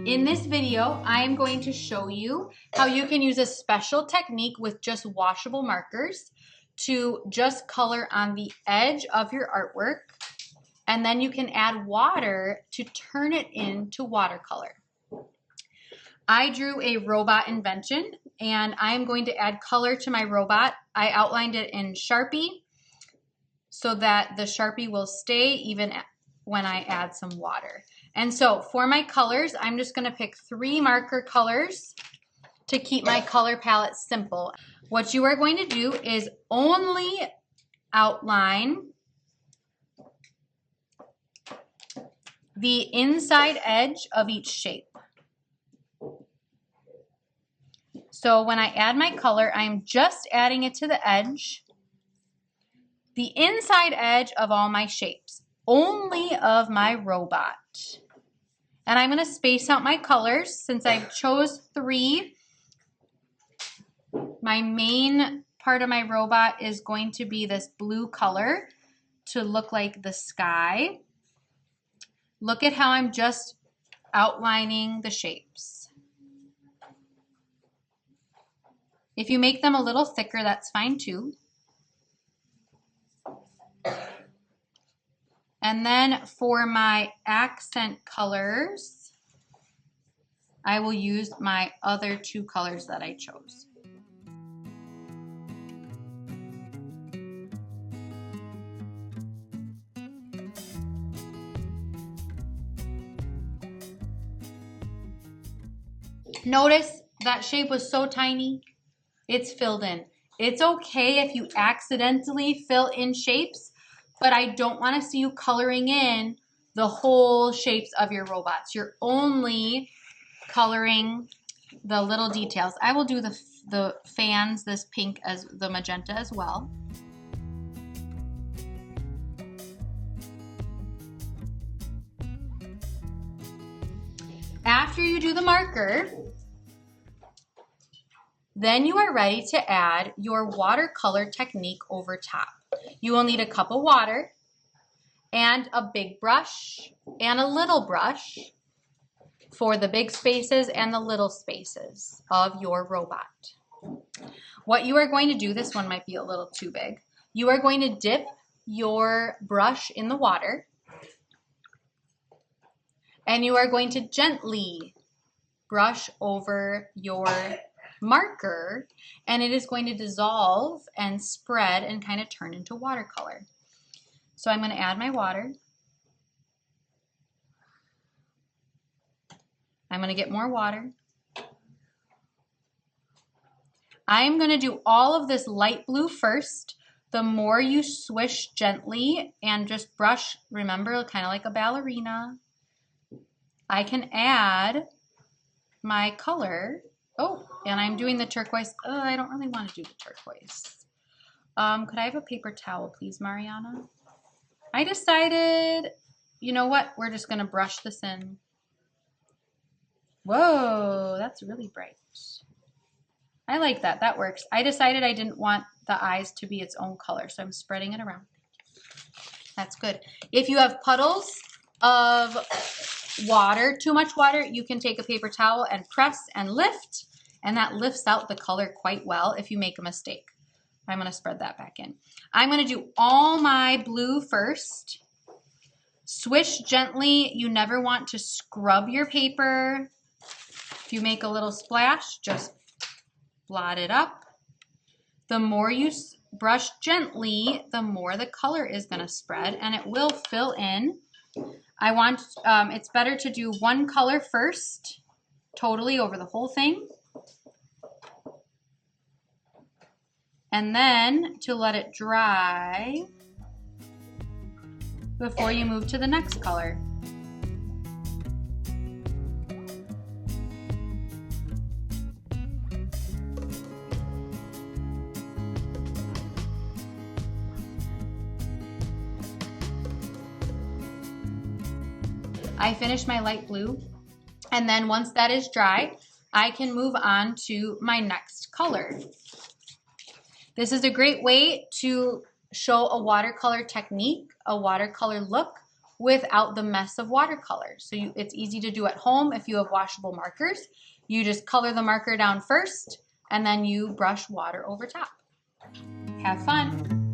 In this video, I am going to show you how you can use a special technique with just washable markers to just color on the edge of your artwork, and then you can add water to turn it into watercolor. I drew a robot invention, and I'm going to add color to my robot. I outlined it in Sharpie so that the Sharpie will stay even when I add some water. And so for my colors, I'm just going to pick 3 marker colors to keep my color palette simple. What you are going to do is only outline the inside edge of each shape. So when I add my color, I'm just adding it to the edge, the inside edge of all my shapes, only of my robot. And I'm going to space out my colors since I chose 3. My main part of my robot is going to be this blue color to look like the sky. Look at how I'm just outlining the shapes. If you make them a little thicker, that's fine too. And then for my accent colors, I will use my other 2 colors that I chose. Notice that shape was so tiny, it's filled in. It's okay if you accidentally fill in shapes, but I don't want to see you coloring in the whole shapes of your robots. You're only coloring the little details. I will do the fans, this pink as the magenta as well. After you do the marker, then you are ready to add your watercolor technique over top. You will need a cup of water and a big brush and a little brush for the big spaces and the little spaces of your robot. What you are going to do, this one might be a little too big, you are going to dip your brush in the water and you are going to gently brush over your marker, and it is going to dissolve and spread and kind of turn into watercolor. So I'm going to add my water. I'm going to get more water. I'm going to do all of this light blue first. The more you swish gently and just brush, remember, kind of like a ballerina, I can add my color. Oh, and I'm doing the turquoise. Oh, I don't really want to do the turquoise. Could I have a paper towel, please, Mariana? I decided, you know what? We're just going to brush this in. Whoa, that's really bright. I like that. That works. I decided I didn't want the eyes to be its own color, so I'm spreading it around. That's good. If you have puddles of water, too much water, you can take a paper towel and press and lift, and that lifts out the color quite well if you make a mistake. I'm going to spread that back in. I'm going to do all my blue first. Swish gently. You never want to scrub your paper. If you make a little splash, just blot it up. The more you brush gently, the more the color is going to spread, and it will fill in. I want, it's better to do one color first, totally over the whole thing. And then to let it dry before you move to the next color. I finished my light blue, and then once that is dry, I can move on to my next color. This is a great way to show a watercolor technique, a watercolor look, without the mess of watercolor. So it's easy to do at home if you have washable markers. You just color the marker down first and then you brush water over top. Have fun.